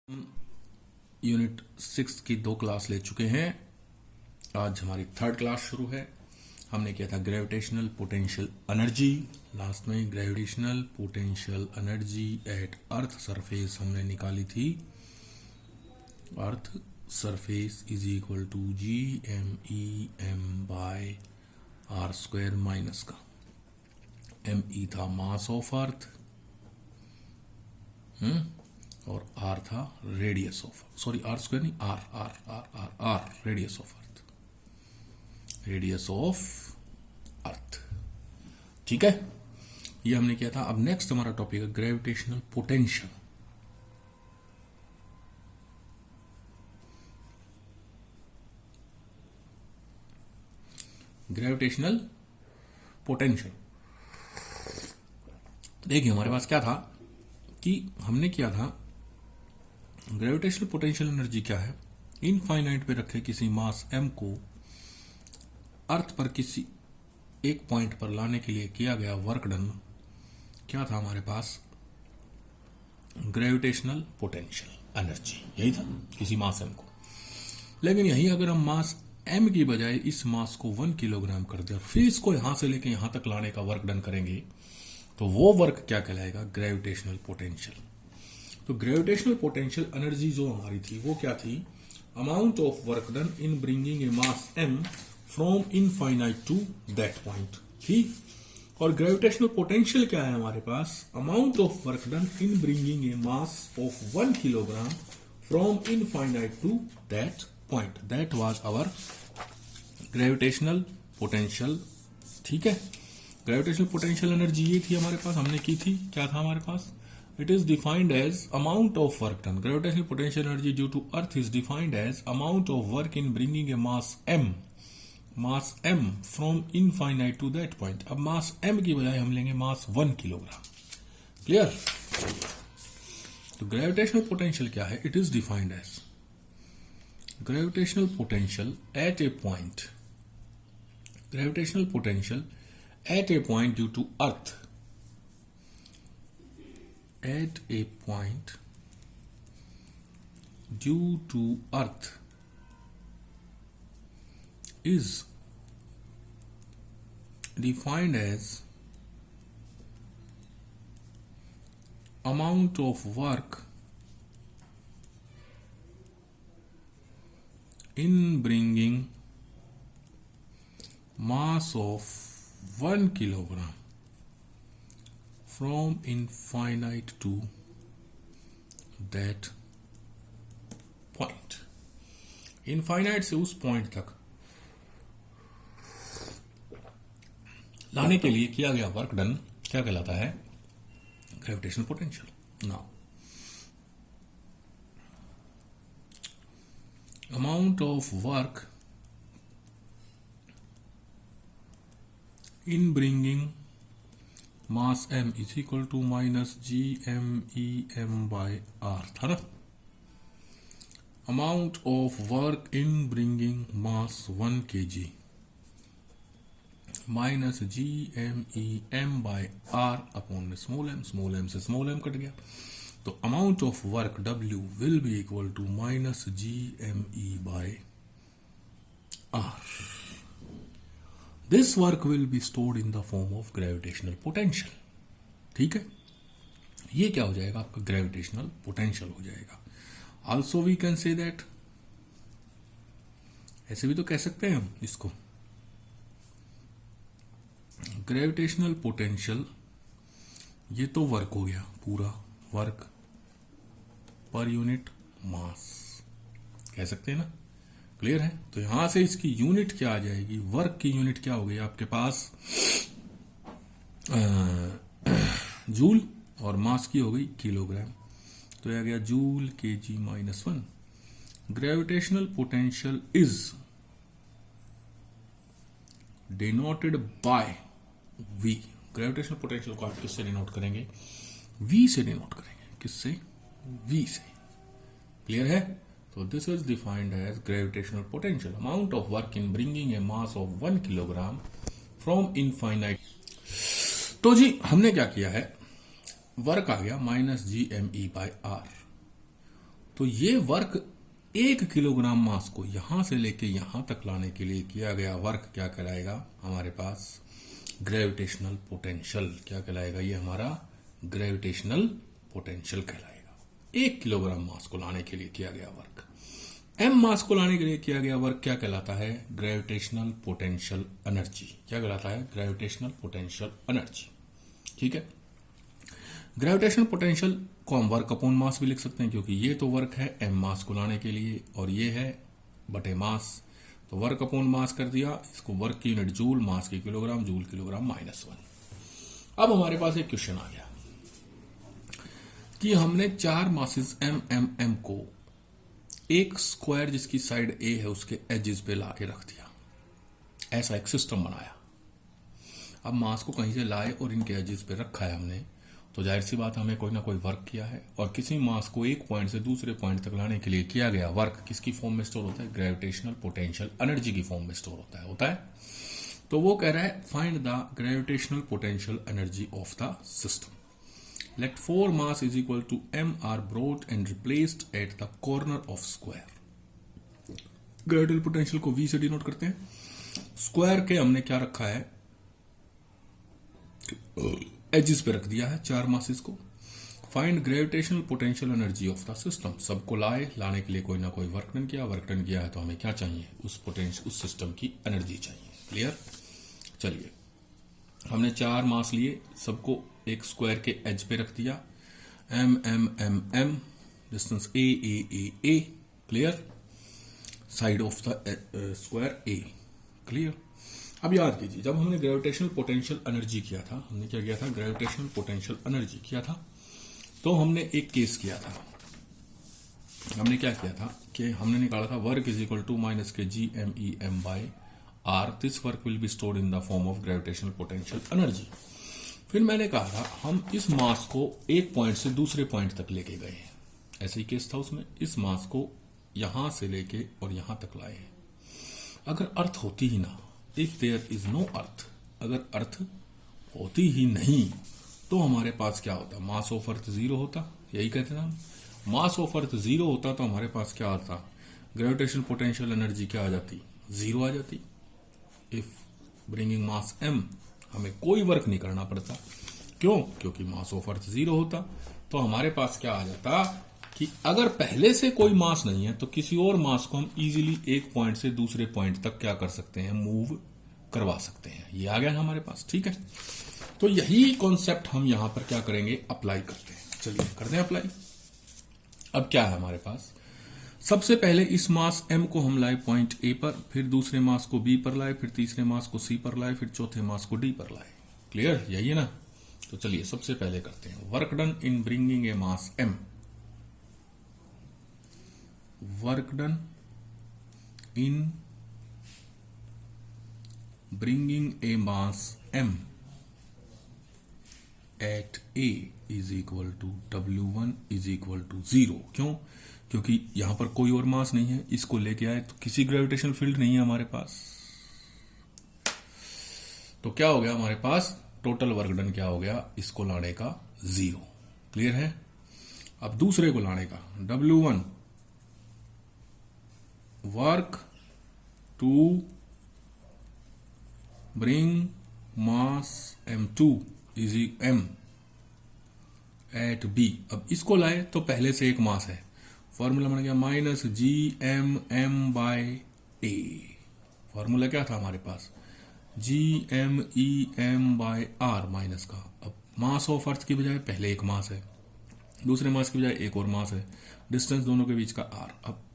Unit 6 की 2 class ले चुके हैं। आज हमारी 3rd क्लास शुरू है। हमने किया था ग्रेविटेशनल पोटेंशियल एनर्जी। लास्ट में gravitational potential energy at earth surface हमने निकाली थी। Earth surface is equal to GMEM by R² minus का ME था मास ऑफ अर्थ और R था रेडियस ऑफ, सॉरी R² नहीं, R radius of earth, radius of earth. ठीक है, ये हमने किया था। अब नेक्स्ट हमारा टॉपिक है ग्रेविटेशनल पोटेंशियल। ग्रेविटेशनल पोटेंशियल देखिए, हमारे पास क्या था कि हमने किया था ग्रेविटेशनल पोटेंशियल एनर्जी क्या है, इनफाइनाइट पे रखे किसी मास m को अर्थ पर किसी एक पॉइंट पर लाने के लिए किया गया वर्क डन क्या था हमारे पास, ग्रेविटेशनल पोटेंशियल एनर्जी, यही था किसी मास m को। लेकिन यही अगर हम मास m की बजाय इस मास को 1 किलोग्राम कर दे और फिर इसको यहां से लेके यहां तक लाने का वर्क डन करेंगे तो वो वर्क क्या कहलाएगा, ग्रेविटेशनल पोटेंशियल। तो ग्रेविटेशनल पोटेंशियल एनर्जी जो हमारी थी वो क्या थी, amount of work done in bringing a mass m from infinite to that point थी। और ग्रेविटेशनल पोटेंशियल क्या है हमारे पास, amount of work done in bringing a mass of 1 kilogram from infinite to that point. That was our gravitational potential. ठीक है, gravitational potential energy ये थी हमारे पास, हमने की थी। क्या था हमारे पास, it is defined as amount of work done. Gravitational potential energy due to earth is defined as amount of work in bringing a mass m from infinite to that point. अब mass m की बजाय हम लेंगे mass 1 kilogram. Clear? तो gravitational potential क्या है, it is defined as gravitational potential at a point, gravitational potential at a point due to earth, at a point due to earth is defined as amount of work in bringing mass of 1 kilogram from infinite to that point. Infinite से उस point तक लाने के लिए किया गया work done क्या कहलाता है, gravitational potential. Now amount of work in bringing mass m is equal to minus GMEM by R था ना। Amount of work in bringing mass 1 kg minus GMEM by R upon small m से small m cut गया, तो amount of work W will be equal to minus GME by R। This work will be stored in the form of gravitational potential। ठीक है, ये क्या हो जाएगा आपका, ग्रेविटेशनल पोटेंशियल हो जाएगा। Also we can say that, ऐसे भी तो कह सकते हैं हम इसको, ग्रेविटेशनल पोटेंशियल ये तो वर्क हो गया, पूरा वर्क पर यूनिट मास कह सकते हैं ना। क्लियर है? तो यहां से इसकी यूनिट क्या आ जाएगी, वर्क की यूनिट क्या हो गई आपके पास, जूल, और मास की हो गई किलोग्राम, तो यह आ गया joule kg minus 1। Gravitational potential is denoted by V। Gravitational potential को आप किससे डिनोट करेंगे, V से डिनोट करेंगे। किससे, V से। क्लियर है? So this is defined as gravitational potential, amount of work in bringing a mass of 1 kilogram from infinite। तो जी हमने क्या किया है, वर्क आ गया माइनस GME बाय R, तो ये वर्क 1 किलोग्राम मास को यहां से लेके यहां तक लाने के लिए किया गया वर्क क्या कहलाएगा हमारे पास? Gravitational potential. क्या कहलाएगा? ये हमारा ग्रेविटेशनल पोटेंशियल कहलाएगा। 1 किलोग्राम मास को लाने के लिए किया गया वर्क। एम मास को लाने के लिए किया गया वर्क क्या कहलाता है? Gravitational potential energy. क्या कहलाता है? Gravitational potential energy. ठीक है। ग्रेविटेशनल पोटेंशियल को हम वर्क अपॉन मास भी लिख सकते हैं, क्योंकि ये तो वर्क है एम मास को लाने के लिए और ये है बटे मास, तो वर्क अपॉन मास कर दिया। इसको वर्क की यूनिट जूल, मास की किलोग्राम, जूल किलोग्राम -1। अब हमारे पास एक क्वेश्चन आ गया कि हमने 4 मासेस एम एम एम को एक स्क्वायर जिसकी साइड ए है उसके एजेस पे लाके रख दिया। ऐसा एक सिस्टम बनाया। अब मास को कहीं से लाए और इनके एजेस पे रखा है हमने, तो जाहिर सी बात हमें कोई ना कोई वर्क किया है। और किसी मास को एक पॉइंट से दूसरे पॉइंट तक लाने के लिए किया गया वर्क किसकी फॉर्म में स्टोर होता है? ग्रेविटेशनल पोटेंशियल एनर्जी की फॉर्म में स्टोर होता है। तो वो कह रहा है find the gravitational potential energy of the system. Let 4 mass is equal to m are brought and replaced at the corner of square. Gravitational potential को v से डिनोट करते हैं। स्क्वायर के हमने क्या रखा है? एजेस पे रख दिया है 4 मासेस को। Find gravitational potential energy of the system. सबको लाने के लिए कोई ना कोई वर्क डन किया है, तो हमें क्या चाहिए? उस सिस्टम की एनर्जी चाहिए। क्लियर? चलिए, हमने 4 मास लिए, सबको एक स्क्वायर के एज पे रख दिया। M M M M, distance A A A A. Clear? Side of the square A. Clear? अब याद कीजिए, जब हमने ग्रेविटेशनल पोटेंशियल एनर्जी किया था, हमने क्या किया था? ग्रेविटेशनल पोटेंशियल एनर्जी किया था, तो हमने एक केस किया था। हमने क्या किया था कि हमने निकाला था work is equal to minus के G M E M by R. This work will be stored in the form of gravitational potential energy. फिर मैंने कहा था हम इस मास को एक पॉइंट से दूसरे पॉइंट तक लेके गए हैं। ऐसे ही केस था उसमें। इस मास को यहां से लेके और यहां तक लाए हैं। अगर अर्थ होती ही ना, इफ देयर इज नो अर्थ, अगर अर्थ होती ही नहीं तो हमारे पास क्या होता? मास ऑफ अर्थ 0 होता। यही कहते ना, मास ऑफ अर्थ 0 होता तो हमारे पास क्या आता? ग्रेविटेशनल पोटेंशियल एनर्जी क्या आ जाती? 0 आ जाती। इफ ब्रिंगिंग मास m, हमें कोई वर्क नहीं करना पड़ता। क्यों? क्योंकि मास ऑफ अर्थ 0 होता। तो हमारे पास क्या आ जाता कि अगर पहले से कोई मास नहीं है तो किसी और मास को हम इजीली एक पॉइंट से दूसरे पॉइंट तक क्या कर सकते हैं? मूव करवा सकते हैं। ये आ गया हमारे पास। ठीक है, तो यही कॉन्सेप्ट हम यहां पर क्या करेंगे? अप्लाई करते हैं। चलिए करते हैं अप्लाई। अब क्या है हमारे पास? सबसे पहले इस मास m को हम लाए पॉइंट A पर, फिर दूसरे मास को B पर लाए, फिर तीसरे मास को C पर लाए, फिर चौथे मास को D पर लाए। क्लियर? यही है ना? तो चलिए सबसे पहले करते हैं work done in bringing a mass m। Work done in bringing a mass m at A is equal to W1 is equal to 0। क्यों? क्योंकि यहां पर कोई और मास नहीं है। इसको लेके आए तो किसी ग्रेविटेशनल फील्ड नहीं है हमारे पास। तो क्या हो गया हमारे पास? टोटल वर्क डन क्या हो गया? इसको लाने का 0। क्लियर है? अब दूसरे को लाने का W1 work to bring mass M2 is m at B। अब इसको लाए तो पहले से एक मास है। फॉर्मूला बन गया minus G M M by A. Formula क्या था हमारे पास? G M E M by R minus का। अब मास ऑफ अर्थ की बजाय पहले एक मास है, दूसरे मास की बजाय एक और मास है, डिस्टेंस दोनों के बीच का आर। अब